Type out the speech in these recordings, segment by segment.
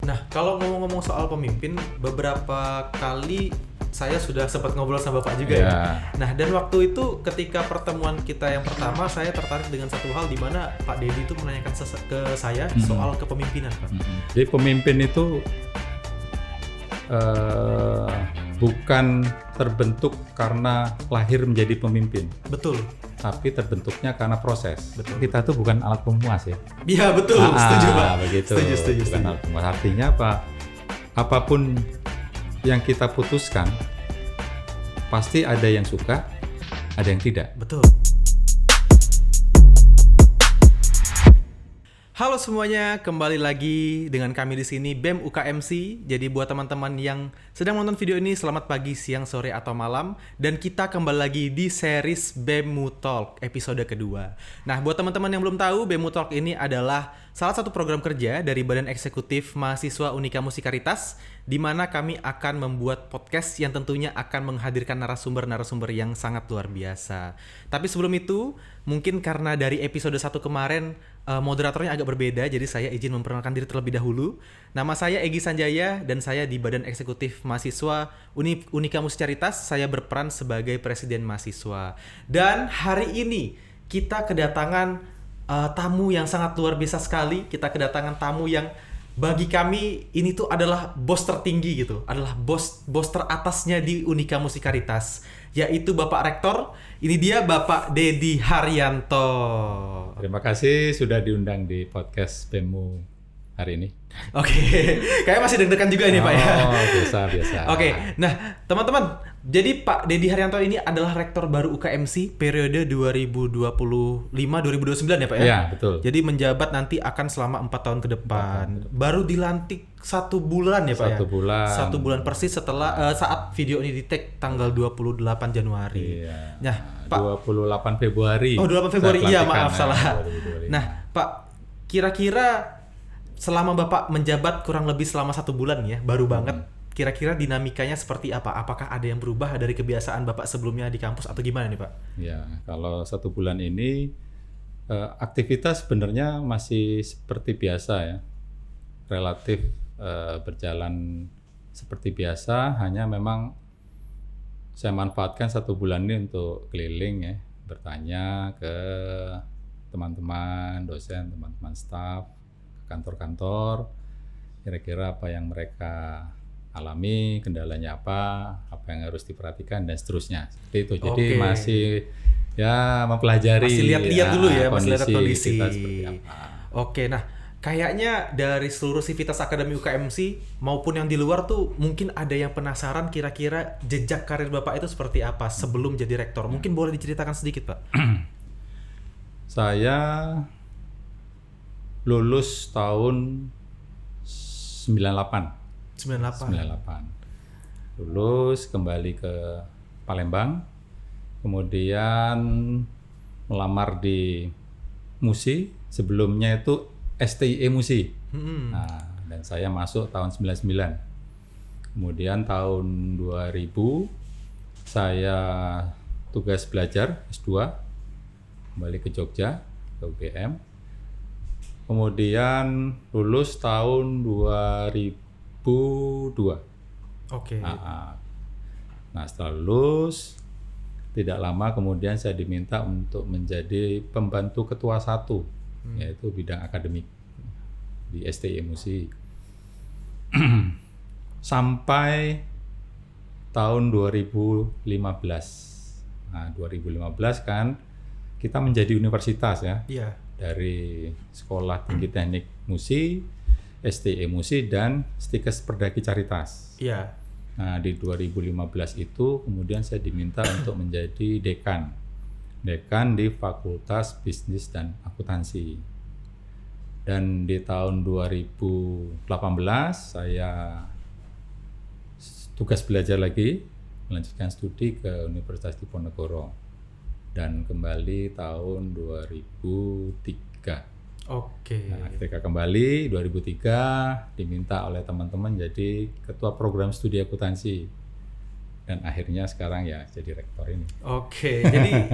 Nah, kalau ngomong-ngomong soal pemimpin, beberapa kali saya sudah sempat ngobrol sama Bapak juga ya. Nah, dan waktu itu ketika pertemuan kita yang pertama, saya tertarik dengan satu hal di mana Pak Dedi itu menanyakan ke saya soal kepemimpinan, Pak. Jadi pemimpin itu bukan terbentuk karena lahir menjadi pemimpin. Betul. Tapi terbentuknya karena proses. Betul. Kita tuh bukan alat pemuas ya. Iya betul, setuju Pak. Begitu. Setuju. Bukan alat pemuas. Artinya apa? Apapun yang kita putuskan, pasti ada yang suka, ada yang tidak. Betul. Halo semuanya, kembali lagi dengan kami di sini BEM UKMC. Jadi buat teman-teman yang sedang menonton video ini, selamat pagi, siang, sore, atau malam. Dan kita kembali lagi di series BEM Talk episode kedua. Nah, buat teman-teman yang belum tahu, BEM Talk ini adalah salah satu program kerja dari Badan Eksekutif Mahasiswa Unika Musikaritas, di mana kami akan membuat podcast yang tentunya akan menghadirkan narasumber-narasumber yang sangat luar biasa. Tapi sebelum itu, mungkin karena dari episode 1 kemarin moderatornya agak berbeda, jadi saya izin memperkenalkan diri terlebih dahulu. Nama saya Egy Sanjaya dan saya di Badan Eksekutif Mahasiswa Unika Musikaritas. Saya berperan sebagai Presiden Mahasiswa. Dan hari ini kita kedatangan tamu yang sangat luar biasa sekali. Kita kedatangan tamu yang bagi kami ini tuh adalah bos tertinggi gitu, adalah bos teratasnya di Unika Musikaritas, yaitu Bapak Rektor. Ini dia Bapak Dedi Haryanto. Terima kasih sudah diundang di podcast BEMU hari ini. Oke, kayaknya masih deg-degan juga ini Pak ya. Oh, biasa. Oke, nah teman-teman, jadi Pak Dedi Haryanto ini adalah rektor baru UKMC periode 2025-2029 ya Pak ya? Iya, betul. Jadi menjabat nanti akan selama 4 tahun ke depan. Baru dilantik 1 bulan ya Pak 1 bulan. 1 bulan persis setelah saat video ini di-tag tanggal 28 Januari. Iya. Nah, Pak 28 Februari. Oh, 28 Februari. Iya, maaf ya, salah. 2025. Nah, Pak, kira-kira selama Bapak menjabat kurang lebih selama 1 bulan ya, baru banget. Kira-kira dinamikanya seperti apa? Apakah ada yang berubah dari kebiasaan Bapak sebelumnya di kampus atau gimana nih, Pak? Ya, kalau 1 bulan ini aktivitas sebenarnya masih seperti biasa ya. Relatif berjalan seperti biasa, hanya memang saya manfaatkan 1 bulan ini untuk keliling ya, bertanya ke teman-teman dosen, teman-teman staf, kantor-kantor, kira-kira apa yang mereka alami, kendalanya apa yang harus diperhatikan dan seterusnya. Seperti itu. Jadi masih ya mempelajari. Masih lihat-lihat dulu ya, masih lihat kondisi. Kita seperti apa. Oke, nah kayaknya dari seluruh sivitas akademi UKMC maupun yang di luar tuh mungkin ada yang penasaran kira-kira jejak karir Bapak itu seperti apa sebelum jadi rektor. Mungkin boleh diceritakan sedikit, Pak? Saya lulus tahun 98. Lulus kembali ke Palembang, kemudian melamar di MUSI, sebelumnya itu STIE MUSI. Nah, dan saya masuk tahun 99. Kemudian tahun 2000 saya tugas belajar S2 kembali ke Jogja, ke UGM. Kemudian lulus tahun 2002. Oke. Nah, setelah lulus tidak lama kemudian saya diminta untuk menjadi pembantu ketua 1, yaitu bidang akademik di STIE MUSI. Sampai tahun 2015. Nah, 2015 kan kita menjadi universitas ya. Iya. Dari Sekolah Tinggi Teknik MUSI, STIE MUSI, dan Stikes Perdaki Caritas. Iya. Nah, di 2015 itu kemudian saya diminta untuk menjadi dekan di Fakultas Bisnis dan Akuntansi. Dan di tahun 2018 saya tugas belajar lagi, melanjutkan studi ke Universitas Diponegoro. Dan kembali tahun 2003. Oke. Nah, ketika kembali 2003 diminta oleh teman-teman jadi ketua program studi akuntansi. Dan akhirnya sekarang ya jadi rektor ini. Oke. Jadi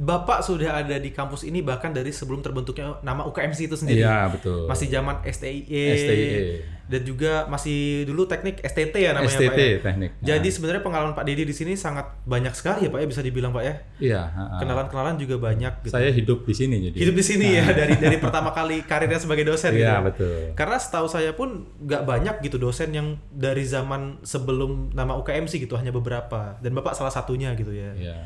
Bapak sudah ada di kampus ini bahkan dari sebelum terbentuknya nama UKMC itu sendiri. Iya, betul. Masih zaman STIE. Dan juga masih dulu teknik STT ya namanya STT, Pak ya. teknik. Jadi sebenarnya pengalaman Pak Dedi di sini sangat banyak sekali ya Pak ya, bisa dibilang Pak ya. Iya. Kenalan-kenalan juga banyak gitu. Saya hidup di sini jadi. Hidup di sini ya dari pertama kali karirnya sebagai dosen gitu. Iya, betul. Karena setahu saya pun nggak banyak gitu dosen yang dari zaman sebelum nama UKMC gitu, hanya beberapa. Dan Bapak salah satunya gitu ya. Iya.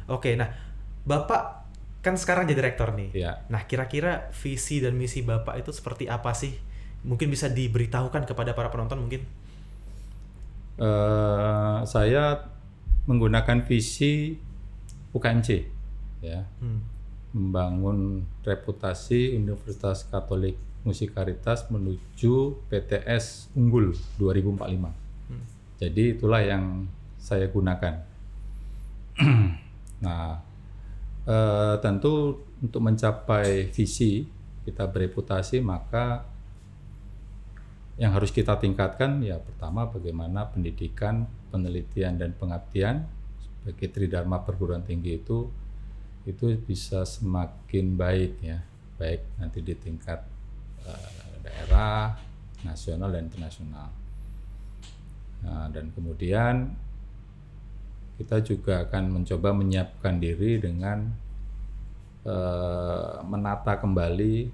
Oke, nah Bapak kan sekarang jadi rektor nih. Iya. Nah kira-kira visi dan misi Bapak itu seperti apa sih? Mungkin bisa diberitahukan kepada para penonton mungkin? Saya menggunakan visi UKMC, ya, membangun reputasi Universitas Katolik Musikaritas menuju PTS unggul 2045. Jadi itulah yang saya gunakan. Nah, tentu untuk mencapai visi kita bereputasi, maka yang harus kita tingkatkan ya pertama bagaimana pendidikan, penelitian dan pengabdian sebagai tridharma perguruan tinggi itu bisa semakin baik ya, baik nanti di tingkat daerah, nasional dan internasional. Nah, dan kemudian kita juga akan mencoba menyiapkan diri dengan menata kembali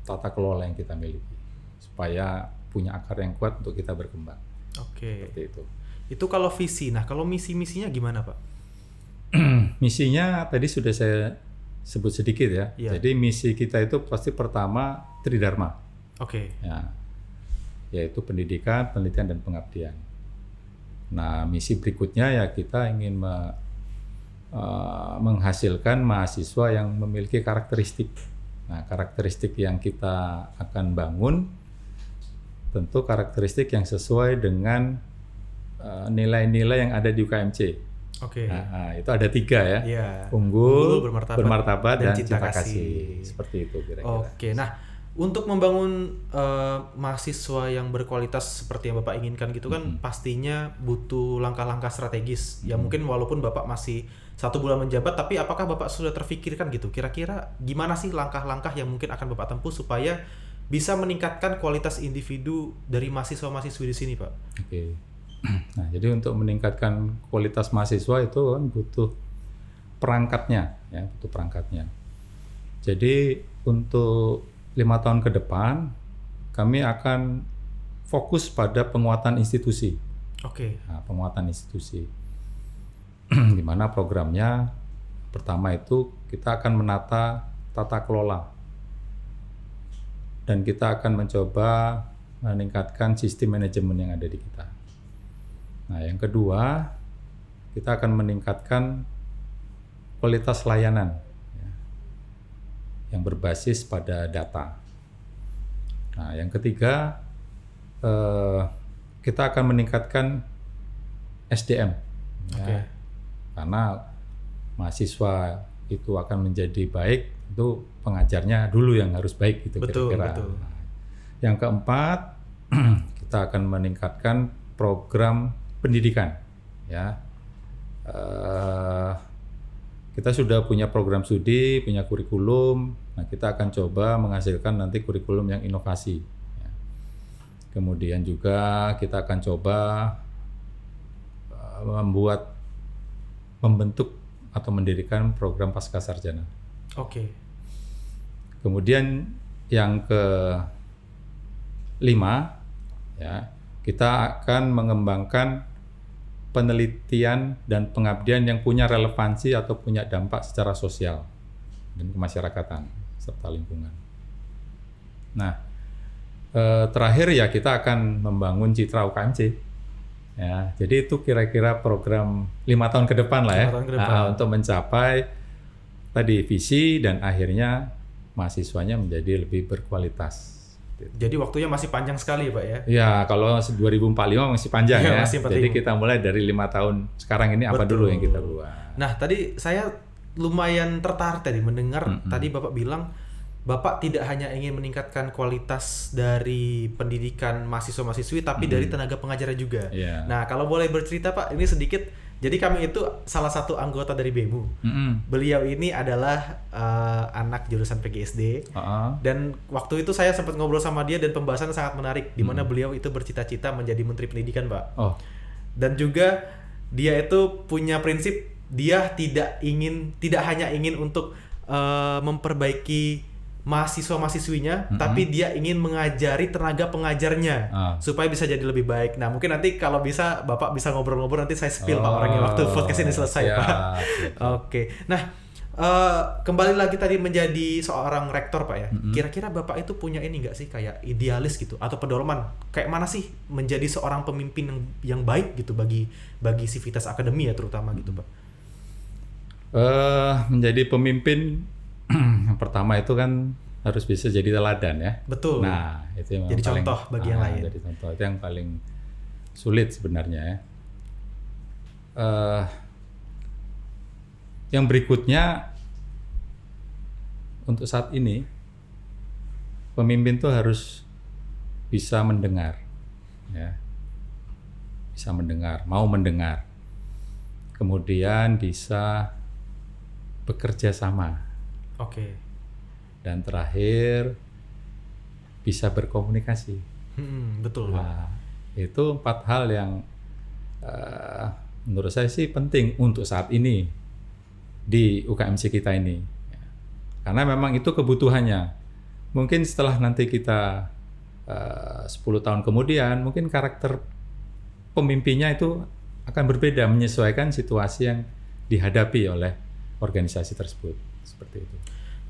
tata kelola yang kita miliki supaya punya akar yang kuat untuk kita berkembang. Oke. Seperti itu. Itu kalau visi. Nah, kalau misinya gimana, Pak? Misinya tadi sudah saya sebut sedikit ya. Iya. Jadi misi kita itu pasti pertama tridharma. Oke. Ya. Yaitu pendidikan, penelitian dan pengabdian. Nah, misi berikutnya ya kita ingin menghasilkan mahasiswa yang memiliki karakteristik. Nah, karakteristik yang kita akan bangun tentu karakteristik yang sesuai dengan nilai-nilai yang ada di UKMC. Oke. Nah, itu ada 3 ya. Iya. Unggul, bermartabat, bermartabat dan cinta cinta kasih. Seperti itu kira-kira. Oke. Nah, untuk membangun mahasiswa yang berkualitas seperti yang Bapak inginkan gitu kan pastinya butuh langkah-langkah strategis. Ya mungkin walaupun Bapak masih 1 bulan menjabat, tapi apakah Bapak sudah terfikirkan gitu? Kira-kira gimana sih langkah-langkah yang mungkin akan Bapak tempuh supaya bisa meningkatkan kualitas individu dari mahasiswa-mahasiswi di sini, Pak? Oke. Nah, jadi untuk meningkatkan kualitas mahasiswa itu kan butuh perangkatnya, ya, butuh perangkatnya. Jadi untuk 5 tahun ke depan kami akan fokus pada penguatan institusi. Oke. Nah, penguatan institusi, di mana programnya pertama itu kita akan menata tata kelola. Dan kita akan mencoba meningkatkan sistem manajemen yang ada di kita. Nah, yang kedua, kita akan meningkatkan kualitas layanan ya, yang berbasis pada data. Nah, yang ketiga, kita akan meningkatkan SDM. Ya, karena mahasiswa itu akan menjadi baik, itu pengajarnya dulu yang harus baik gitu kira-kira. Betul. Nah, yang keempat, kita akan meningkatkan program pendidikan. Ya, kita sudah punya program studi, punya kurikulum. Nah, kita akan coba menghasilkan nanti kurikulum yang inovasi. Ya. Kemudian juga kita akan coba membentuk atau mendirikan program pascasarjana. Oke. Kemudian yang ke-5 ya, kita akan mengembangkan penelitian dan pengabdian yang punya relevansi atau punya dampak secara sosial dan kemasyarakatan serta lingkungan. Nah, terakhir ya kita akan membangun citra UKMC. Ya, jadi itu kira-kira program 5 tahun ke depan lah ya, untuk mencapai tadi visi dan akhirnya mahasiswanya menjadi lebih berkualitas. Jadi waktunya masih panjang sekali ya Pak ya? Ya, kalau 2045 masih panjang ya. Masih jadi kita mulai dari 5 tahun sekarang ini apa dulu yang kita buat. Nah, tadi saya lumayan tertarik tadi mendengar tadi Bapak bilang Bapak tidak hanya ingin meningkatkan kualitas dari pendidikan mahasiswa-mahasiswi, tapi dari tenaga pengajarnya juga. Yeah. Nah, kalau boleh bercerita Pak, ini sedikit Jadi kami itu salah satu anggota dari BEMU. Beliau ini adalah anak jurusan PGSD. Dan waktu itu saya sempat ngobrol sama dia dan pembahasan sangat menarik, di mana beliau itu bercita-cita menjadi Menteri Pendidikan, Pak. Dan juga dia itu punya prinsip, dia tidak hanya ingin untuk memperbaiki mahasiswa-mahasiswinya, tapi dia ingin mengajari tenaga pengajarnya supaya bisa jadi lebih baik. Nah, mungkin nanti kalau bisa Bapak bisa ngobrol-ngobrol, nanti saya spill Pak orangnya waktu podcast ini selesai, Pak. Oke. Nah, kembali lagi tadi menjadi seorang rektor, Pak ya. Kira-kira Bapak itu punya ini nggak sih kayak idealis gitu atau pedoman kayak mana sih menjadi seorang pemimpin yang baik gitu bagi Civitas Academy ya terutama gitu, Pak? Menjadi pemimpin yang pertama itu kan harus bisa jadi teladan ya. Betul. Nah, itu yang jadi paling, contoh bagi yang lain. Jadi contoh itu yang paling sulit sebenarnya ya. Yang berikutnya untuk saat ini pemimpin tuh harus bisa mendengar, ya, bisa mendengar, mau mendengar, kemudian bisa bekerja sama. Dan terakhir bisa berkomunikasi. Betul, Pak. Nah, itu 4 hal yang menurut saya sih penting untuk saat ini di UKMC kita ini. Karena memang itu kebutuhannya. Mungkin setelah nanti kita 10 tahun kemudian, mungkin karakter pemimpinnya itu akan berbeda menyesuaikan situasi yang dihadapi oleh organisasi tersebut. Seperti itu.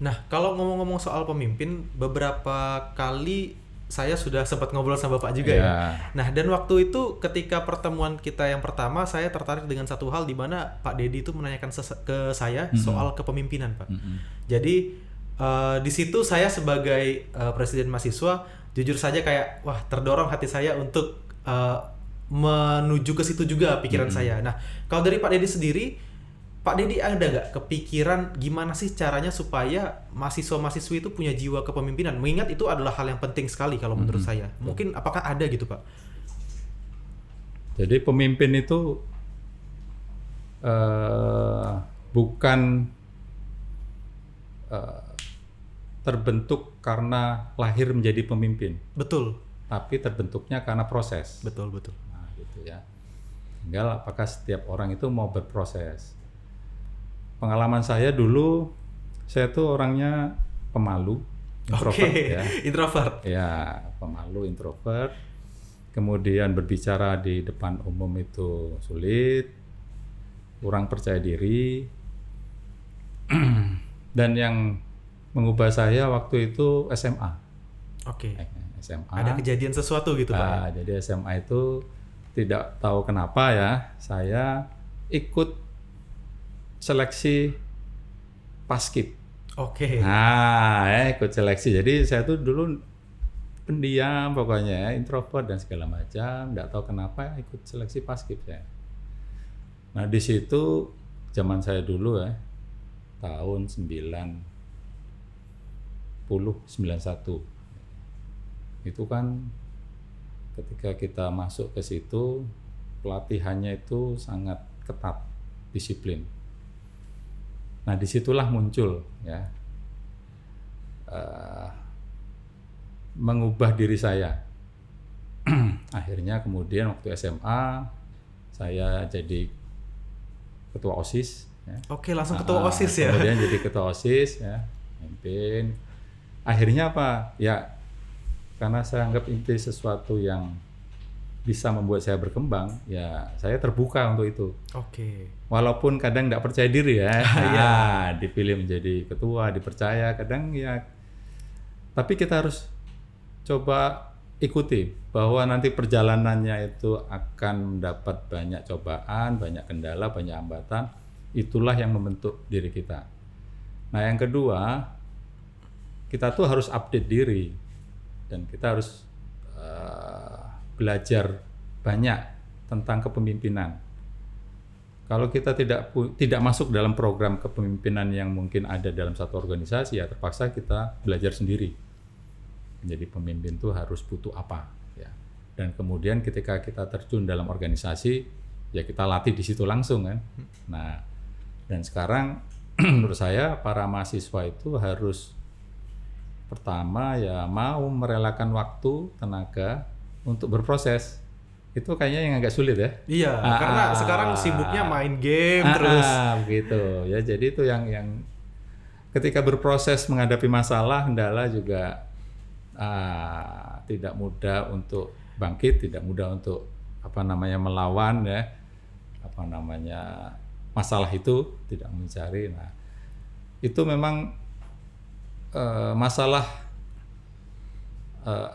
Nah, kalau ngomong-ngomong soal pemimpin, beberapa kali saya sudah sempat ngobrol sama Bapak juga ya. Nah, dan waktu itu ketika pertemuan kita yang pertama, saya tertarik dengan satu hal di mana Pak Dedi itu menanyakan ke saya soal kepemimpinan, Pak. Jadi di situ saya sebagai presiden mahasiswa, jujur saja kayak wah terdorong hati saya untuk menuju ke situ juga pikiran saya. Nah, kalau dari Pak Dedi sendiri, Pak Dedi ada nggak kepikiran gimana sih caranya supaya mahasiswa-mahasiswi itu punya jiwa kepemimpinan? Mengingat itu adalah hal yang penting sekali kalau menurut saya. Mungkin apakah ada gitu, Pak? Jadi pemimpin itu bukan terbentuk karena lahir menjadi pemimpin. Betul. Tapi terbentuknya karena proses. Betul. Nah, gitu ya. Tinggal apakah setiap orang itu mau berproses. Pengalaman saya dulu, saya tuh orangnya pemalu, introvert ya. Introvert. Ya, pemalu, introvert. Kemudian berbicara di depan umum itu sulit, kurang percaya diri. Dan yang mengubah saya waktu itu SMA. SMA. Ada kejadian sesuatu gitu, Pak? Jadi SMA itu tidak tahu kenapa ya, saya ikut seleksi Paskib. Ikut seleksi. Jadi saya tuh dulu pendiam pokoknya ya, introvert dan segala macam, nggak tahu kenapa ikut seleksi Paskib saya. Nah, di situ zaman saya dulu ya, tahun 91. Itu kan ketika kita masuk ke situ, pelatihannya itu sangat ketat, disiplin. Nah, disitulah muncul ya mengubah diri saya. Akhirnya kemudian waktu SMA saya jadi ketua OSIS. Ya. Langsung ketua OSIS ya. Kemudian jadi ketua OSIS ya, pimpin. Akhirnya apa? Ya, karena saya anggap itu sesuatu yang bisa membuat saya berkembang, ya saya terbuka untuk itu. Walaupun kadang nggak percaya diri ya, dipilih menjadi ketua, dipercaya, kadang ya. Tapi kita harus coba ikuti bahwa nanti perjalanannya itu akan mendapat banyak cobaan, banyak kendala, banyak hambatan. Itulah yang membentuk diri kita. Nah, yang kedua, kita tuh harus update diri dan kita harus belajar banyak tentang kepemimpinan. Kalau kita tidak masuk dalam program kepemimpinan yang mungkin ada dalam satu organisasi, ya terpaksa kita belajar sendiri. Menjadi pemimpin itu harus butuh apa, ya. Dan kemudian ketika kita terjun dalam organisasi, ya kita latih di situ langsung kan. Nah, dan sekarang menurut saya para mahasiswa itu harus pertama ya mau merelakan waktu, tenaga untuk berproses. Itu kayaknya yang agak sulit ya. Iya, karena sekarang sibuknya main game terus. Begitu. Ya jadi itu yang ketika berproses menghadapi masalah, kendala juga tidak mudah untuk bangkit, tidak mudah untuk melawan ya. Masalah itu tidak mencari. Nah, itu memang masalah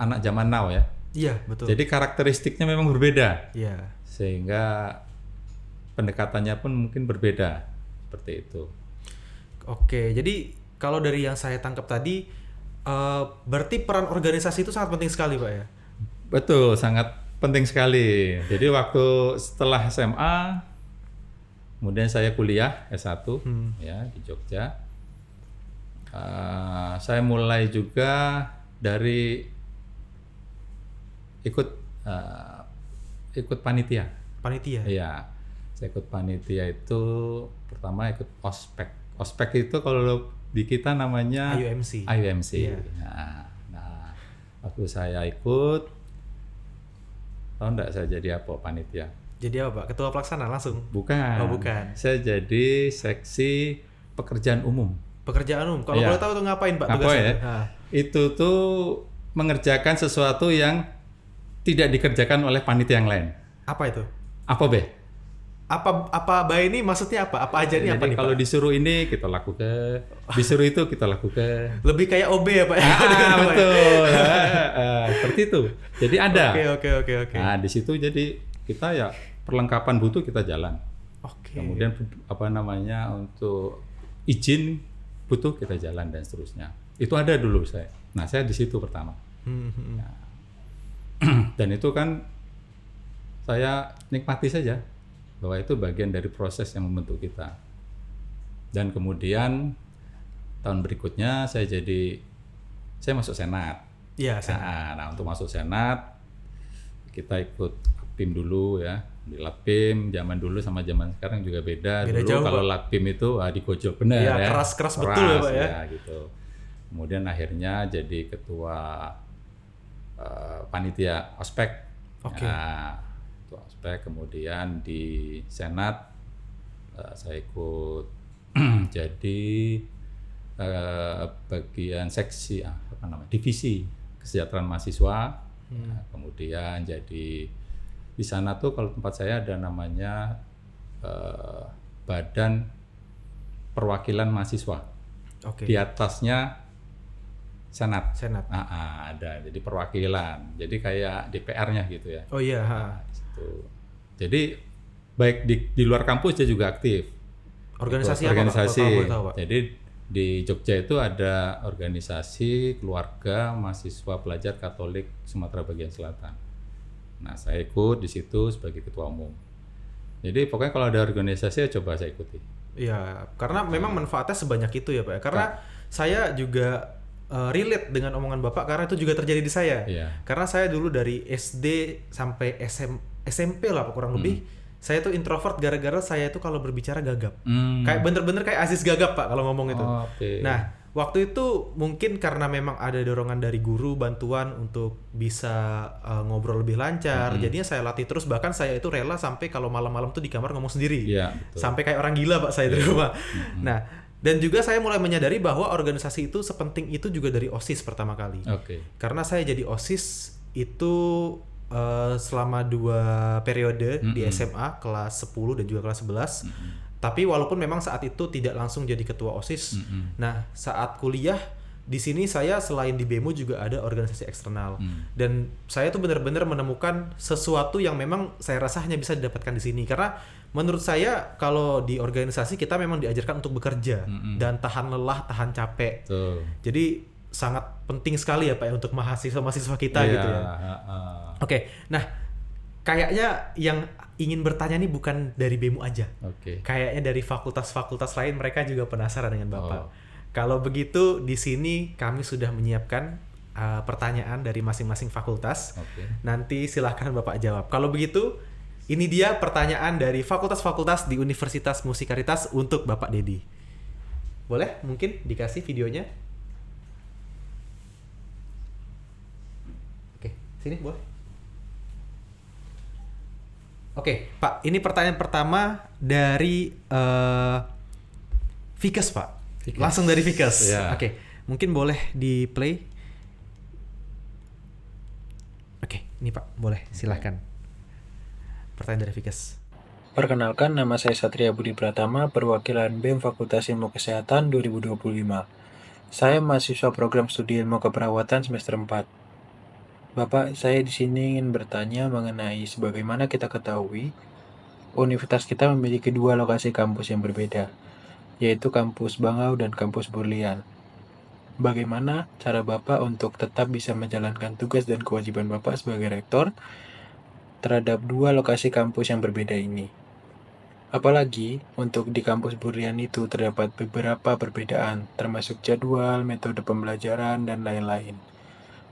anak zaman now ya. Iya, betul. Jadi karakteristiknya memang berbeda. Iya. Sehingga pendekatannya pun mungkin berbeda seperti itu. Oke, jadi kalau dari yang saya tangkap tadi, berarti peran organisasi itu sangat penting sekali, Pak ya? Betul, sangat penting sekali. Jadi waktu setelah SMA, kemudian saya kuliah S1 ya di Jogja. Saya mulai juga dari ikut panitia. Panitia? Iya, saya ikut panitia itu pertama ikut ospek. Ospek itu kalau di kita namanya IUMC. Iya. Nah, waktu saya ikut, tahu nggak saya jadi apa panitia? Jadi apa Pak? Ketua pelaksana langsung? Bukan. Oh, bukan. Saya jadi seksi pekerjaan umum. Pekerjaan umum. Kalau boleh tahu tuh ngapain Pak Apa tugasnya? ya? Itu tuh mengerjakan sesuatu yang tidak dikerjakan oleh panitia yang lain. Apa itu? Apa be? Apa Bay ini maksudnya apa? Apa aja ini apa nih Pak? Kalau disuruh ini kita lakukan, disuruh itu kita lakukan. Lebih kayak OB ya Pak? Betul. Seperti itu. Jadi ada. Oke. Nah di situ jadi kita ya perlengkapan butuh kita jalan. Oke. Kemudian untuk izin butuh kita jalan dan seterusnya. Itu ada dulu saya. Nah saya di situ pertama. Nah, dan itu kan saya nikmati saja bahwa itu bagian dari proses yang membentuk kita. Dan kemudian tahun berikutnya saya masuk senat. Iya, senat. Nah untuk masuk senat kita ikut Lapim dulu ya. Di Lapim zaman dulu sama zaman sekarang juga beda dulu jauh, kalau Lapim itu digojok benar ya. Keras betul ya Pak ya. Gitu. Kemudian akhirnya jadi ketua panitia ospek. Oke. Nah, ketua ospek kemudian di senat saya ikut jadi bagian seksi divisi kesejahteraan mahasiswa. Nah, kemudian jadi di sana tuh kalau tempat saya ada namanya Badan Perwakilan Mahasiswa. Oke. Di atasnya Senat. Ada. Jadi perwakilan. Jadi kayak DPR-nya gitu ya. Oh iya. Gitu. Jadi baik di luar kampus dia juga aktif. Organisasi apa Pak? Jadi di Jogja itu ada organisasi keluarga mahasiswa pelajar Katolik Sumatera Bagian Selatan. Nah, saya ikut di situ sebagai ketua umum. Jadi pokoknya kalau ada organisasi ya coba saya ikuti. Iya, karena memang manfaatnya sebanyak itu ya Pak. Karena saya juga relate dengan omongan Bapak karena itu juga terjadi di saya. Iya. Karena saya dulu dari SD sampai SMP lah kurang lebih, saya tuh introvert gara-gara saya itu kalau berbicara gagap. Kayak bener-bener kayak Aziz Gagap Pak kalau ngomong itu. Okay. Nah, waktu itu mungkin karena memang ada dorongan dari guru bantuan untuk bisa ngobrol lebih lancar. Jadinya saya latih terus, bahkan saya itu rela sampai kalau malam-malam tuh di kamar ngomong sendiri. Iya, betul. Sampai kayak orang gila Pak saya di rumah. Nah, dan juga saya mulai menyadari bahwa organisasi itu sepenting itu juga dari OSIS pertama kali. Oke. Karena saya jadi OSIS itu selama 2 periode di SMA kelas 10 dan juga kelas 11. Tapi walaupun memang saat itu tidak langsung jadi ketua OSIS. Nah, saat kuliah di sini saya selain di BEMU juga ada organisasi eksternal. Dan saya tuh benar-benar menemukan sesuatu yang memang saya rasa hanya bisa didapatkan di sini. Karena menurut saya kalau di organisasi kita memang diajarkan untuk bekerja dan tahan lelah, tahan capek. Jadi sangat penting sekali ya Pak ya untuk mahasiswa-mahasiswa kita gitu ya. Oke, nah kayaknya yang ingin bertanya nih bukan dari BEMU aja. Kayaknya dari fakultas-fakultas lain mereka juga penasaran dengan Bapak. Kalau begitu di sini kami sudah menyiapkan pertanyaan dari masing-masing fakultas. Nanti silahkan Bapak jawab. Kalau begitu Ini dia pertanyaan dari fakultas-fakultas di Universitas Musikaritas untuk Bapak Dedi. Boleh mungkin dikasih videonya? Oke, sini boleh. Oke, Pak, ini pertanyaan pertama dari Vikas, Pak. Vikas. Langsung dari Vikas. Ya. Oke, mungkin boleh di play. Oke, ini Pak, boleh, silahkan. Pertanyaan dari Vikas. Perkenalkan, nama saya Satria Budi Pratama, perwakilan BEM Fakultas Ilmu Kesehatan 2025. Saya mahasiswa program studi ilmu keperawatan semester 4. Bapak, saya di sini ingin bertanya mengenai sebagaimana kita ketahui, universitas kita memiliki dua lokasi kampus yang berbeda, yaitu kampus Bangau dan kampus Burlian. Bagaimana cara Bapak untuk tetap bisa menjalankan tugas dan kewajiban Bapak sebagai rektor terhadap dua lokasi kampus yang berbeda ini? Apalagi, untuk di kampus Burlian itu terdapat beberapa perbedaan, termasuk jadwal, metode pembelajaran, dan lain-lain.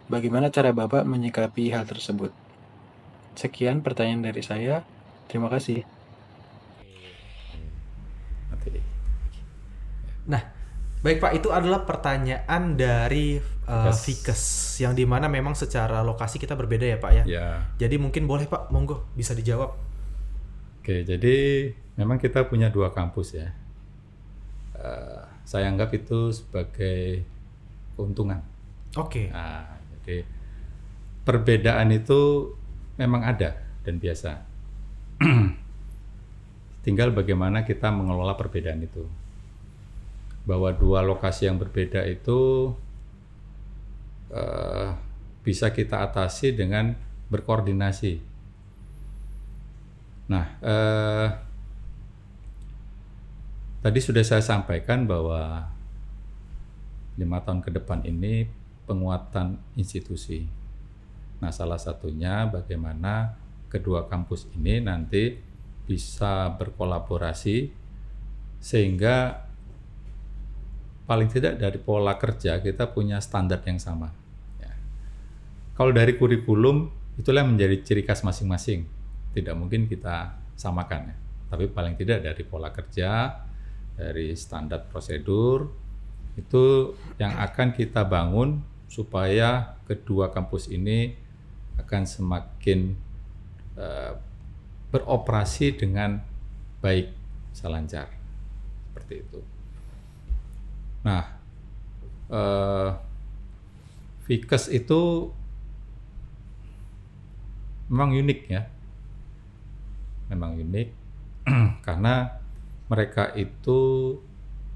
Bagaimana cara Bapak menyikapi hal tersebut? Sekian pertanyaan dari saya. Terima kasih. Nah, baik Pak, itu adalah pertanyaan dari Vikas. Vikas, yang dimana memang secara lokasi kita berbeda ya Pak ya. Ya. Jadi mungkin boleh Pak, monggo bisa dijawab. Oke, jadi memang kita punya dua kampus ya. Saya anggap itu sebagai keuntungan. Oke. Nah, jadi perbedaan itu memang ada dan biasa. Tinggal bagaimana kita mengelola perbedaan itu. Bahwa dua lokasi yang berbeda itu bisa kita atasi dengan berkoordinasi. Nah, tadi sudah saya sampaikan bahwa 5 tahun ke depan ini penguatan institusi. Nah, salah satunya bagaimana kedua kampus ini nanti bisa berkolaborasi sehingga paling tidak dari pola kerja kita punya standar yang sama. Ya. Kalau dari kurikulum, itulah yang menjadi ciri khas masing-masing. Tidak mungkin kita samakan ya. Tapi paling tidak dari pola kerja, dari standar prosedur, itu yang akan kita bangun supaya kedua kampus ini akan semakin beroperasi dengan baik, bisa lancar. Seperti itu. Nah, Vikas itu memang unik ya. Memang unik karena mereka itu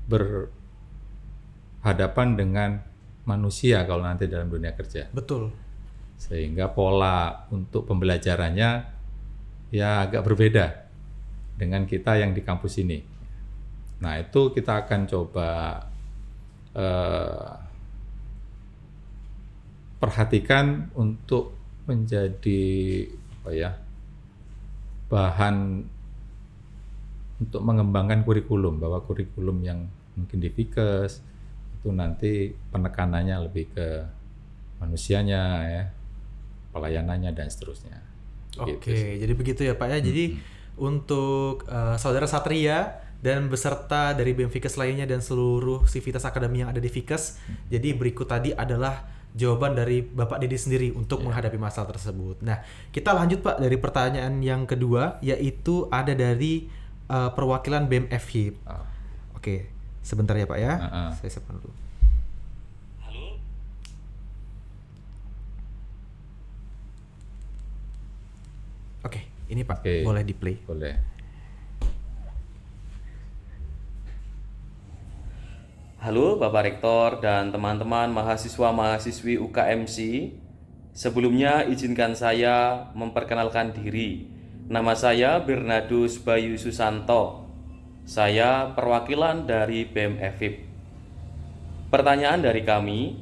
berhadapan dengan manusia kalau nanti dalam dunia kerja. Betul. Sehingga pola untuk pembelajarannya ya agak berbeda dengan kita yang di kampus ini. Nah, itu kita akan coba perhatikan untuk menjadi bahan untuk mengembangkan kurikulum, bahwa kurikulum yang mungkin di Vikas itu nanti penekanannya lebih ke manusianya ya, pelayanannya dan seterusnya. Oke, jadi begitu ya Pak ya. Jadi untuk saudara Satria dan beserta dari BEM Vikas lainnya dan seluruh Sivitas Akademi yang ada di Vikas, jadi berikut tadi adalah jawaban dari Bapak Dedi sendiri untuk menghadapi masalah tersebut. Nah, kita lanjut Pak dari pertanyaan yang kedua, yaitu ada dari perwakilan BEM FHIP. Oke, sebentar ya Pak ya. Saya siapkan dulu. Halo. Oke, ini Pak, Oke. boleh di play. Boleh. Halo Bapak Rektor dan teman-teman mahasiswa-mahasiswi UKMC. Sebelumnya izinkan saya memperkenalkan diri. Nama saya Bernardus Bayu Susanto. Saya perwakilan dari BEM FHIP. Pertanyaan dari kami,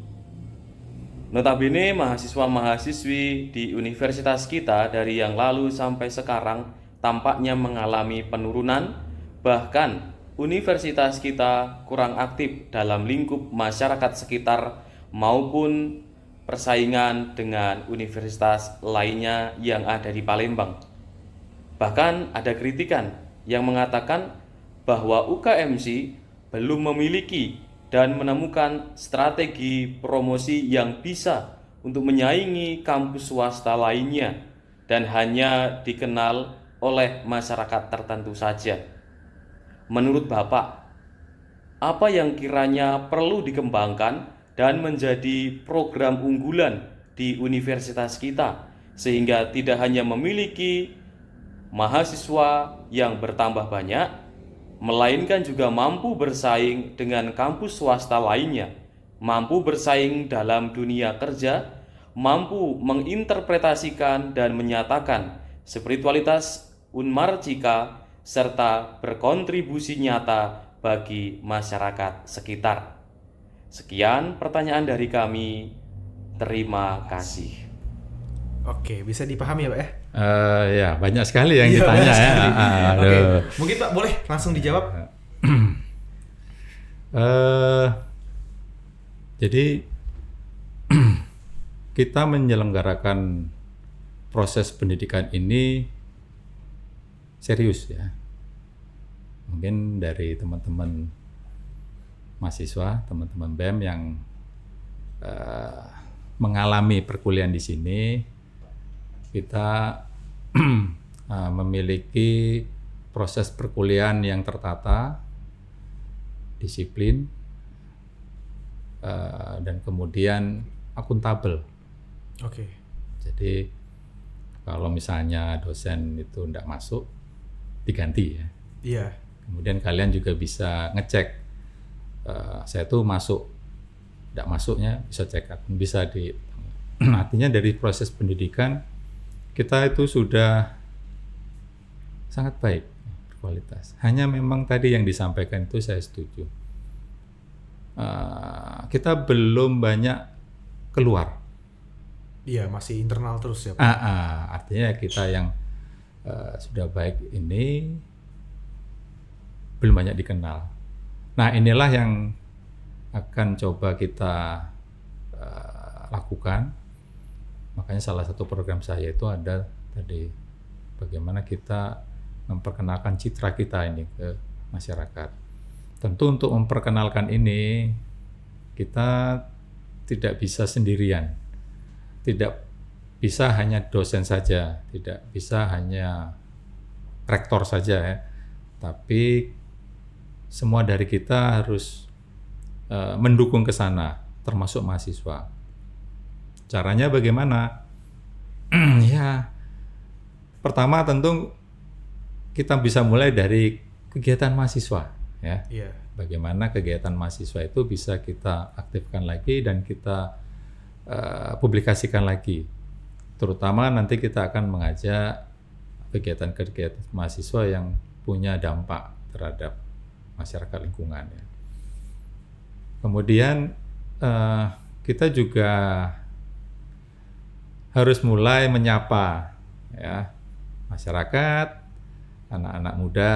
notabene mahasiswa-mahasiswi di universitas kita dari yang lalu sampai sekarang tampaknya mengalami penurunan, bahkan universitas kita kurang aktif dalam lingkup masyarakat sekitar maupun persaingan dengan universitas lainnya yang ada di Palembang. Bahkan ada kritikan yang mengatakan bahwa UKMC belum memiliki dan menemukan strategi promosi yang bisa untuk menyaingi kampus swasta lainnya dan hanya dikenal oleh masyarakat tertentu saja. Menurut Bapak, apa yang kiranya perlu dikembangkan dan menjadi program unggulan di universitas kita sehingga tidak hanya memiliki mahasiswa yang bertambah banyak, melainkan juga mampu bersaing dengan kampus swasta lainnya, mampu bersaing dalam dunia kerja, mampu menginterpretasikan dan menyatakan spiritualitas Unmar Cika, serta berkontribusi nyata bagi masyarakat sekitar. Sekian pertanyaan dari kami. Terima kasih. Oke, bisa dipahami ya Pak ya? Ya, banyak sekali yang Iya, ditanya banyak ya. sekali. Oke, Aduh. mungkin Pak boleh langsung dijawab. Jadi kita menyelenggarakan proses pendidikan ini serius ya. Mungkin dari teman-teman mahasiswa, teman-teman BEM yang mengalami perkuliahan di sini, kita memiliki proses perkuliahan yang tertata, disiplin, dan kemudian akuntabel. Oke. Jadi kalau misalnya dosen itu tidak masuk, diganti ya. Iya. Kemudian kalian juga bisa ngecek, saya tuh masuk, tidak masuknya bisa check up, bisa di. Artinya dari proses pendidikan kita itu sudah sangat baik, berkualitas. Hanya memang tadi yang disampaikan itu saya setuju. Kita belum banyak keluar. Iya, masih internal terus ya Pak. Artinya kita yang sudah baik ini belum banyak dikenal. Nah, inilah yang akan coba kita lakukan. Makanya salah satu program saya itu ada tadi bagaimana kita memperkenalkan citra kita ini ke masyarakat. Tentu untuk memperkenalkan ini kita tidak bisa sendirian. Tidak bisa hanya dosen saja, tidak bisa hanya rektor saja ya. Tapi semua dari kita harus mendukung ke sana, termasuk mahasiswa. Caranya bagaimana? Ya, pertama tentu kita bisa mulai dari kegiatan mahasiswa, ya. Iya. Bagaimana kegiatan mahasiswa itu bisa kita aktifkan lagi dan kita publikasikan lagi. Terutama nanti kita akan mengajak kegiatan-kegiatan mahasiswa yang punya dampak terhadap masyarakat lingkungan. Ya. Kemudian kita juga harus mulai menyapa ya masyarakat, anak-anak muda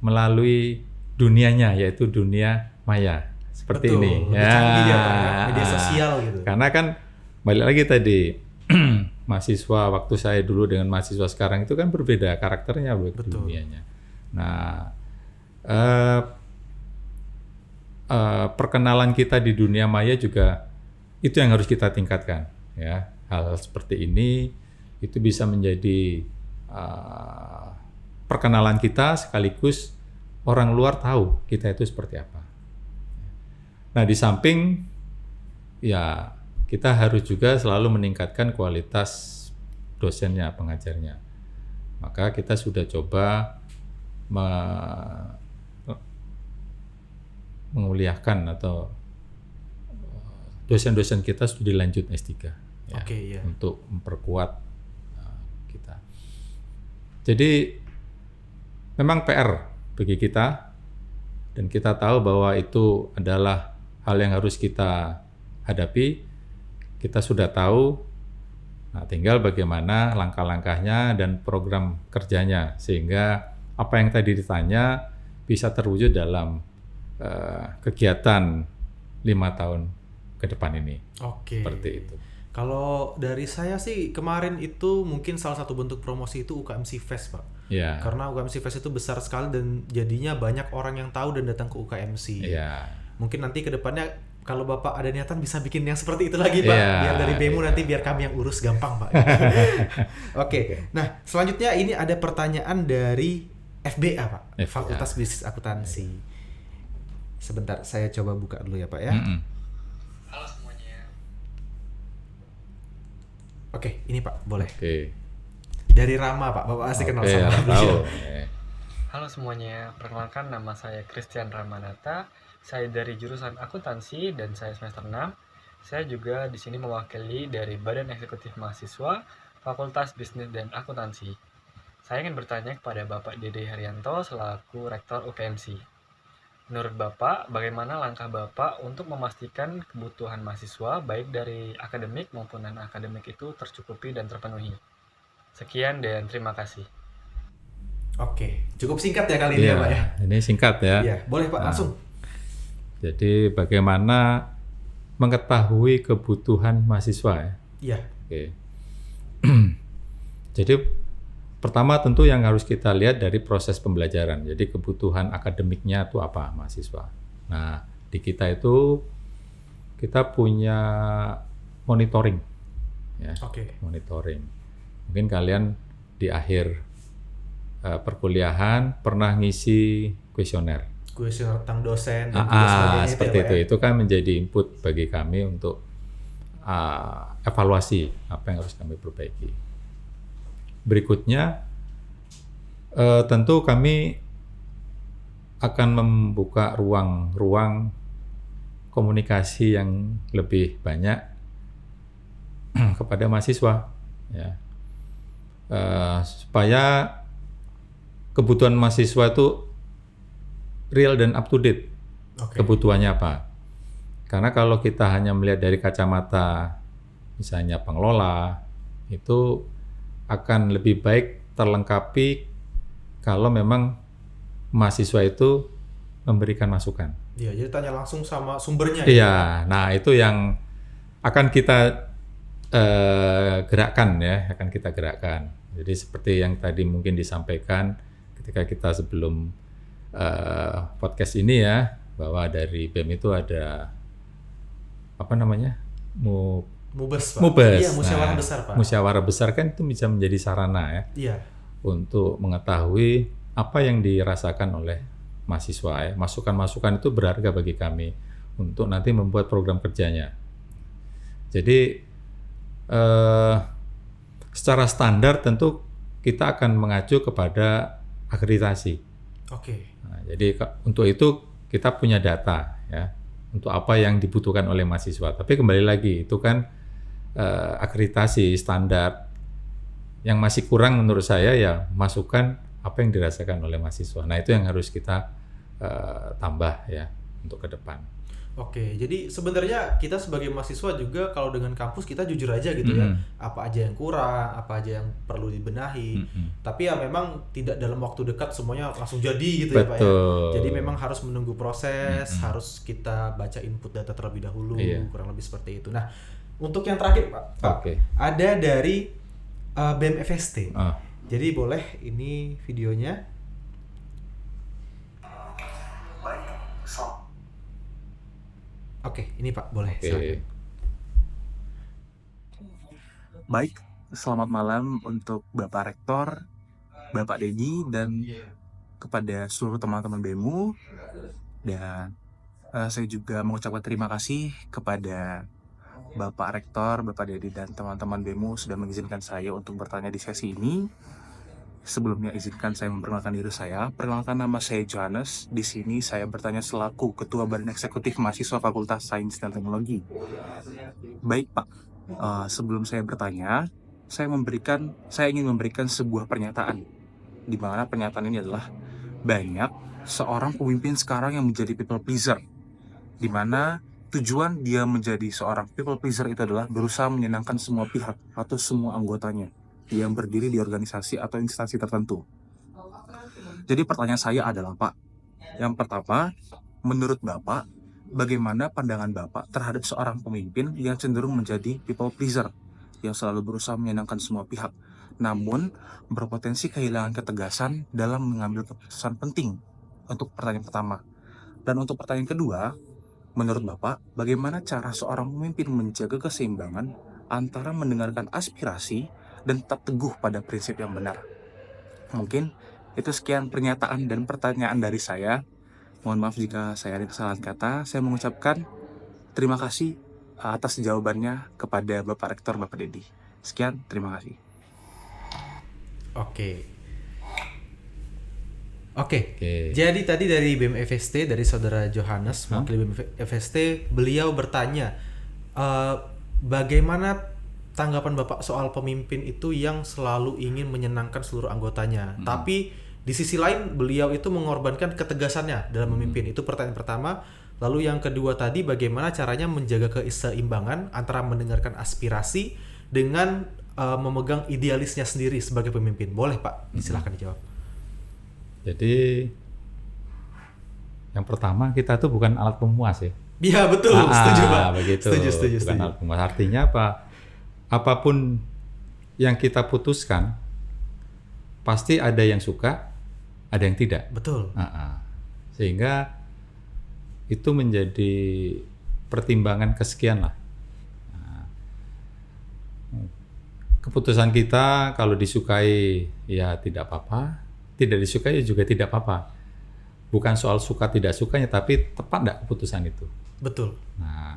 melalui dunianya, yaitu dunia maya seperti Betul, ini lebih canggih ya, Pak, ya. Media sosial gitu. Karena kan balik lagi tadi mahasiswa waktu saya dulu dengan mahasiswa sekarang itu kan berbeda karakternya, berbeda dunianya. Nah, perkenalan kita di dunia maya juga itu yang harus kita tingkatkan ya. Hal seperti ini itu bisa menjadi perkenalan kita sekaligus orang luar tahu kita itu seperti apa. Nah, di samping ya kita harus juga selalu meningkatkan kualitas dosennya, pengajarnya. Maka kita sudah coba menguliahkan atau dosen-dosen kita studi lanjut S3 ya, Iya. untuk memperkuat kita. Jadi memang PR bagi kita dan kita tahu bahwa itu adalah hal yang harus kita hadapi. Kita sudah tahu, nah tinggal bagaimana langkah-langkahnya dan program kerjanya sehingga apa yang tadi ditanya bisa terwujud dalam kegiatan 5 tahun ke depan ini. Oke. Seperti itu. Kalau dari saya sih kemarin itu mungkin salah satu bentuk promosi itu UKMC Fest, Pak. Ya, Karena UKMC Fest itu besar sekali dan jadinya banyak orang yang tahu dan datang ke UKMC. ya, Mungkin nanti ke depannya kalau Bapak ada niatan bisa bikin yang seperti itu lagi, Pak. Iya, Biar dari BEMU iya. nanti biar kami yang urus gampang, Pak. Oke. Nah, selanjutnya ini ada pertanyaan dari FBA, Pak. FBA. Fakultas Bisnis Akuntansi. Sebentar, saya coba buka dulu ya, Pak ya. Mm-mm. Halo semuanya. Oke, ini Pak, boleh. Oke. Dari Rama, Pak. Bapak pasti kenal Oke, sama aku beliau. tahu. Halo semuanya, perkenalkan nama saya Christian Ramanata. Saya dari jurusan akuntansi dan saya semester 6. Saya juga di sini mewakili dari Badan Eksekutif Mahasiswa Fakultas Bisnis dan Akuntansi. Saya ingin bertanya kepada Bapak Dede Haryanto selaku Rektor UKMC. Menurut Bapak, bagaimana langkah Bapak untuk memastikan kebutuhan mahasiswa baik dari akademik maupun non-akademik itu tercukupi dan terpenuhi? Sekian dan terima kasih. Oke, cukup singkat ya kali ini Iya, ya, Pak ya. ini singkat ya. Iya, boleh Pak, langsung. Jadi bagaimana mengetahui kebutuhan mahasiswa ya? Iya. Oke. Jadi pertama tentu yang harus kita lihat dari proses pembelajaran. Jadi kebutuhan akademiknya itu apa mahasiswa. Nah, di kita itu kita punya monitoring ya. Oke. Monitoring. Mungkin kalian di akhir perkuliahan pernah ngisi kuesioner. Kuesioner tentang dosen dan juga sebagainya Seperti ya, Pak itu. ya. Itu kan menjadi input bagi kami untuk evaluasi apa yang harus kami perbaiki. Berikutnya, tentu kami akan membuka ruang komunikasi yang lebih banyak kepada mahasiswa, ya, supaya kebutuhan mahasiswa itu real dan up to date. Oke. Kebutuhannya apa? Karena kalau kita hanya melihat dari kacamata misalnya pengelola, itu akan lebih baik terlengkapi kalau memang mahasiswa itu memberikan masukan. Iya, jadi tanya langsung sama sumbernya ya. Iya, nah itu yang akan kita gerakkan ya, akan kita gerakkan. Jadi seperti yang tadi mungkin disampaikan ketika kita sebelum podcast ini ya, bahwa dari BEM itu ada apa namanya? Mubes, Pak. Mubes. Iya, musyawarah Nah, besar, Pak. Musyawarah besar kan itu bisa menjadi sarana ya Iya. untuk mengetahui apa yang dirasakan oleh mahasiswa ya. Masukan-masukan itu berharga bagi kami untuk nanti membuat program kerjanya. Jadi secara standar tentu kita akan mengacu kepada akreditasi. Oke. Nah, jadi untuk itu kita punya data ya, untuk apa yang dibutuhkan oleh mahasiswa. Tapi kembali lagi itu kan akreditasi standar. Yang masih kurang menurut saya ya masukan apa yang dirasakan oleh mahasiswa. Nah itu yang harus kita tambah ya untuk ke depan. Oke, jadi sebenarnya kita sebagai mahasiswa juga kalau dengan kampus kita jujur aja gitu ya, apa aja yang kurang, apa aja yang perlu dibenahi. Tapi ya memang tidak dalam waktu dekat semuanya langsung jadi gitu ya Pak ya. Betul. Jadi memang harus menunggu proses, harus kita baca input data terlebih dahulu, Iya. kurang lebih seperti itu. Nah, untuk yang terakhir Pak, Oke. ada dari BEM FST. Ah, Jadi boleh ini videonya. Oke, ini Pak, boleh. oke. Silakan. Baik, selamat malam untuk Bapak Rektor, Bapak Denny, dan kepada seluruh teman-teman BEMU. Dan saya juga mengucapkan terima kasih kepada Bapak Rektor, Bapak Denny, dan teman-teman BEMU sudah mengizinkan saya untuk bertanya di sesi ini. Sebelumnya izinkan saya memperkenalkan diri saya. Perkenalkan nama saya Johannes. Di sini saya bertanya selaku Ketua Badan Eksekutif Mahasiswa Fakultas Sains dan Teknologi. Baik Pak, sebelum saya bertanya, saya ingin memberikan sebuah pernyataan. Di mana pernyataan ini adalah banyak seorang pemimpin sekarang yang menjadi people pleaser. Di mana tujuan dia menjadi seorang people pleaser itu adalah berusaha menyenangkan semua pihak atau semua anggotanya yang berdiri di organisasi atau instansi tertentu. Jadi pertanyaan saya adalah Pak, yang pertama, menurut Bapak, bagaimana pandangan Bapak terhadap seorang pemimpin yang cenderung menjadi people pleaser, yang selalu berusaha menyenangkan semua pihak, namun berpotensi kehilangan ketegasan dalam mengambil keputusan penting. Untuk pertanyaan pertama. Dan untuk pertanyaan kedua, menurut Bapak, bagaimana cara seorang pemimpin menjaga keseimbangan antara mendengarkan aspirasi dan tetap teguh pada prinsip yang benar? Mungkin itu sekian pernyataan dan pertanyaan dari saya. Mohon maaf jika saya ada kesalahan kata. Saya mengucapkan terima kasih atas jawabannya kepada Bapak Rektor, Bapak Dedi. Sekian, terima kasih. Oke. Jadi tadi dari BEM FST, dari Saudara Johannes, wakil BEM FST, beliau bertanya bagaimana tanggapan Bapak soal pemimpin itu yang selalu ingin menyenangkan seluruh anggotanya, tapi di sisi lain beliau itu mengorbankan ketegasannya dalam memimpin. Itu pertanyaan pertama. Lalu yang kedua tadi, bagaimana caranya menjaga keseimbangan antara mendengarkan aspirasi dengan memegang idealisnya sendiri sebagai pemimpin. Boleh Pak, silahkan dijawab. Jadi yang pertama, kita tuh bukan alat pemuas ya. Iya betul, setuju Pak. Begitu. Setuju. Bukan alat pemuas. Artinya apa? Apapun yang kita putuskan, pasti ada yang suka, ada yang tidak. Betul. Sehingga itu menjadi pertimbangan kesekian lah. Keputusan kita kalau disukai ya tidak apa-apa, tidak disukai juga tidak apa-apa. Bukan soal suka tidak sukanya, tapi tepat nggak keputusan itu. Betul. Nah,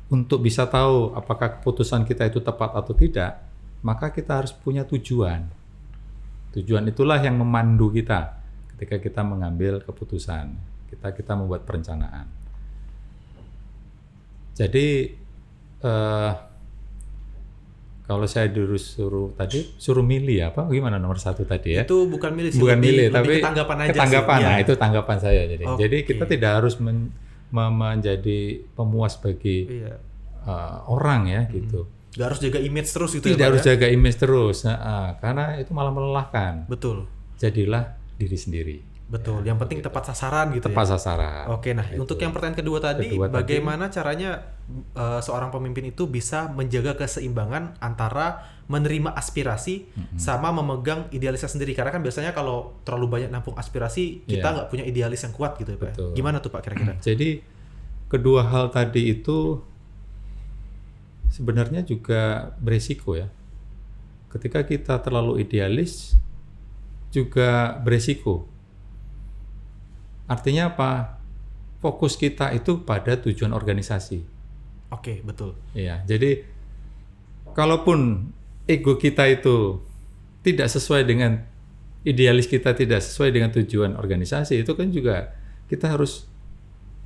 untuk bisa tahu apakah keputusan kita itu tepat atau tidak, maka kita harus punya tujuan. Tujuan itulah yang memandu kita ketika kita mengambil keputusan, kita membuat perencanaan. Jadi kalau saya suruh milih apa? Gimana nomor 1 tadi ya? Itu bukan milih sih, bukan milih, tapi ketanggapan aja. Ketanggapan, sih. nah Ya. itu tanggapan saya. Jadi Oke. kita tidak harus menjadi pemuas bagi orang ya gitu. Gak harus jaga image terus gitu. Tidak ya, harus Pak, ya? jaga image terus, karena itu malah melelahkan. Betul. Jadilah diri sendiri. Betul. Yang penting tepat sasaran gitu Tepat ya. sasaran. Oke, nah Itu. untuk yang pertanyaan kedua tadi, bagaimana caranya seorang pemimpin itu bisa menjaga keseimbangan antara menerima aspirasi sama memegang idealisnya sendiri? Karena kan biasanya kalau terlalu banyak nampung aspirasi, kita nggak punya idealis yang kuat gitu ya Pak. Betul. Gimana tuh Pak kira-kira? Jadi kedua hal tadi itu sebenarnya juga beresiko ya. Ketika kita terlalu idealis juga beresiko. Artinya apa? Fokus kita itu pada tujuan organisasi. Oke, betul. Iya, jadi kalaupun ego kita itu tidak sesuai dengan idealis kita, tidak sesuai dengan tujuan organisasi, itu kan juga kita harus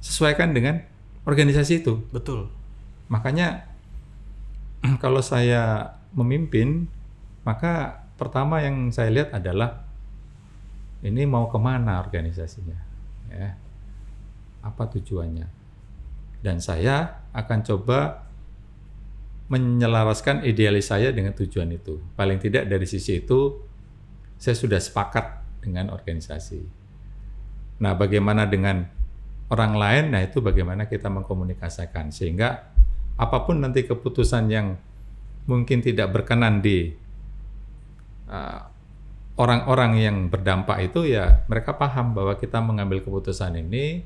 sesuaikan dengan organisasi itu. Betul. Makanya kalau saya memimpin, maka pertama yang saya lihat adalah ini mau kemana organisasinya. Ya, apa tujuannya, dan saya akan coba menyelaraskan idealis saya dengan tujuan itu. Paling tidak dari sisi itu saya sudah sepakat dengan organisasi. Nah, bagaimana dengan orang lain? Nah, itu bagaimana kita mengkomunikasikan sehingga apapun nanti keputusan yang mungkin tidak berkenan di orang-orang yang berdampak itu, ya mereka paham bahwa kita mengambil keputusan ini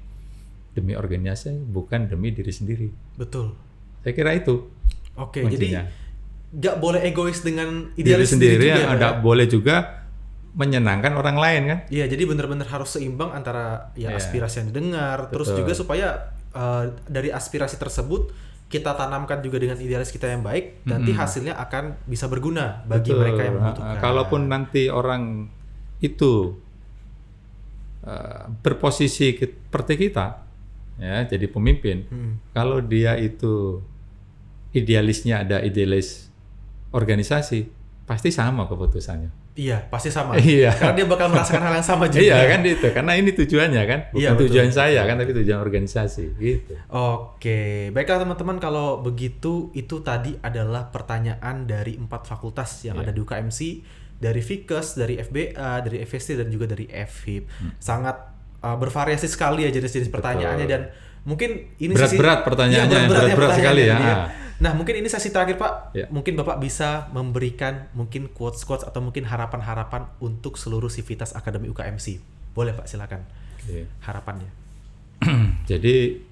demi organisasi, bukan demi diri sendiri. Betul. Saya kira itu. Oke, kuncinya. jadi nggak boleh egois dengan Diri idealis sendiri, juga, nggak Pak, ya? boleh juga menyenangkan orang lain kan? Iya, jadi benar-benar harus seimbang antara Iya. aspirasi yang didengar, terus Betul. juga supaya dari aspirasi tersebut kita tanamkan juga dengan idealis kita yang baik, nanti hasilnya akan bisa berguna bagi Betul. mereka yang membutuhkan. Kalaupun nanti orang itu berposisi seperti kita, ya jadi pemimpin, kalau dia itu idealisnya ada idealis organisasi, pasti sama keputusannya. Iya, pasti sama. Iya. Karena dia bakal merasakan hal yang sama juga. Iya kan itu, karena ini tujuannya kan, bukan Iya, betul. tujuan saya kan, tapi tujuan organisasi gitu. Oke, baiklah teman-teman, kalau begitu itu tadi adalah pertanyaan dari 4 fakultas yang ada di UKMC, dari FIKES, dari FBA, dari FST, dan juga dari FHIP. Sangat bervariasi sekali ya jenis-jenis pertanyaannya, dan mungkin ini Berat-berat pertanyaannya, berat-berat sekali ya. Nah, mungkin ini sesi terakhir Pak. Ya. Mungkin Bapak bisa memberikan mungkin quotes-quotes atau mungkin harapan-harapan untuk seluruh Sivitas Akademi UKMC. Boleh Pak, silakan. Oke. Harapannya. Jadi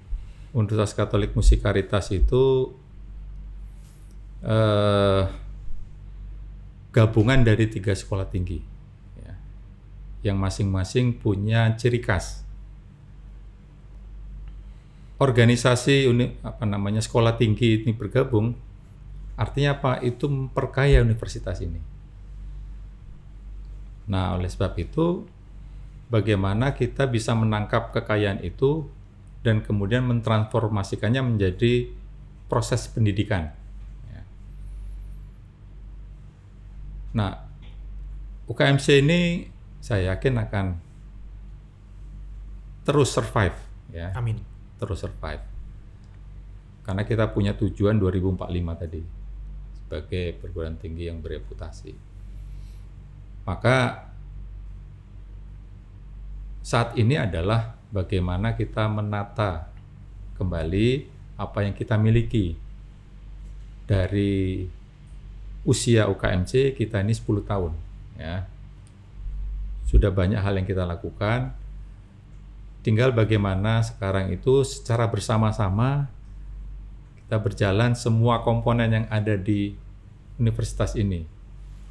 Universitas Katolik Musikaritas itu gabungan dari 3 sekolah tinggi, ya, yang masing-masing punya ciri khas. Organisasi sekolah tinggi ini bergabung, artinya apa? Itu memperkaya universitas ini. Nah, oleh sebab itu, bagaimana kita bisa menangkap kekayaan itu dan kemudian mentransformasikannya menjadi proses pendidikan. Ya. Nah, UKMC ini saya yakin akan terus survive, ya. Amin. Terus survive. Karena kita punya tujuan 2045 tadi sebagai perguruan tinggi yang bereputasi. Maka saat ini adalah bagaimana kita menata kembali apa yang kita miliki. Dari usia UKMC kita ini 10 tahun, ya. Sudah banyak hal yang kita lakukan. Tinggal bagaimana sekarang itu secara bersama-sama kita berjalan semua komponen yang ada di universitas ini.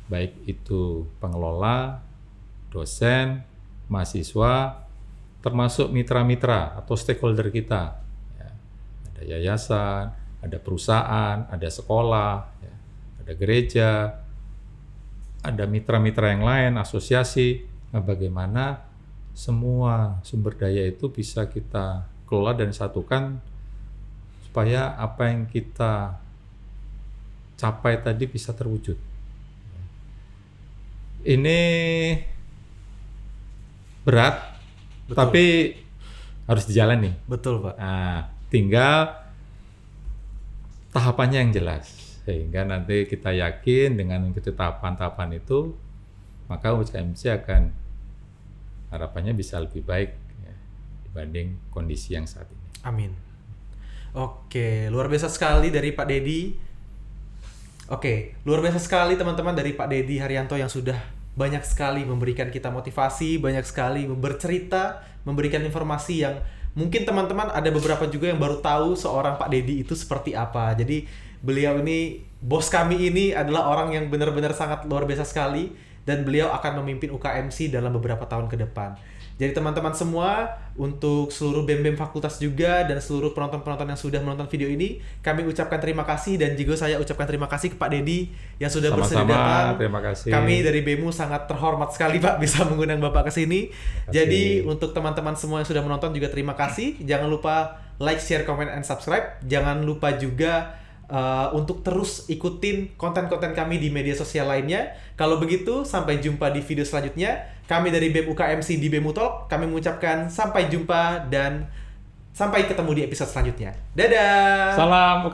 Baik itu pengelola, dosen, mahasiswa, termasuk mitra-mitra atau stakeholder kita. Ya, ada yayasan, ada perusahaan, ada sekolah, ya, ada gereja, ada mitra-mitra yang lain, asosiasi. Nah, bagaimana semua sumber daya itu bisa kita kelola dan satukan supaya apa yang kita capai tadi bisa terwujud. Ini berat, Betul. tapi harus dijalani. Betul Pak. Nah, tinggal tahapannya yang jelas, sehingga nanti kita yakin dengan mengikuti tahapan-tahapan itu, maka UKMC akan harapannya bisa lebih baik, ya, dibanding kondisi yang saat ini. Amin. Oke, luar biasa sekali dari Pak Dedi. Oke, luar biasa sekali teman-teman dari Pak Dedi Haryanto yang sudah banyak sekali memberikan kita motivasi, banyak sekali bercerita, memberikan informasi yang mungkin teman-teman ada beberapa juga yang baru tahu seorang Pak Dedi itu seperti apa. Jadi beliau ini, bos kami ini adalah orang yang benar-benar sangat luar biasa sekali, dan beliau akan memimpin UKMC dalam beberapa tahun ke depan. Jadi teman-teman semua, untuk seluruh BEM-BEM fakultas juga dan seluruh penonton-penonton yang sudah menonton video ini, kami ucapkan terima kasih, dan juga saya ucapkan terima kasih ke Pak Dedi yang sudah bersedia datang. Terima kasih. Kami dari BEMU sangat terhormat sekali Pak bisa mengundang Bapak ke sini. Jadi untuk teman-teman semua yang sudah menonton juga terima kasih. Jangan lupa like, share, comment, and subscribe. Jangan lupa juga untuk terus ikutin konten-konten kami di media sosial lainnya. Kalau begitu, sampai jumpa di video selanjutnya. Kami dari BEM UKMC di BEMU Talk, kami mengucapkan sampai jumpa dan sampai ketemu di episode selanjutnya. Dadah! Salam UKMC.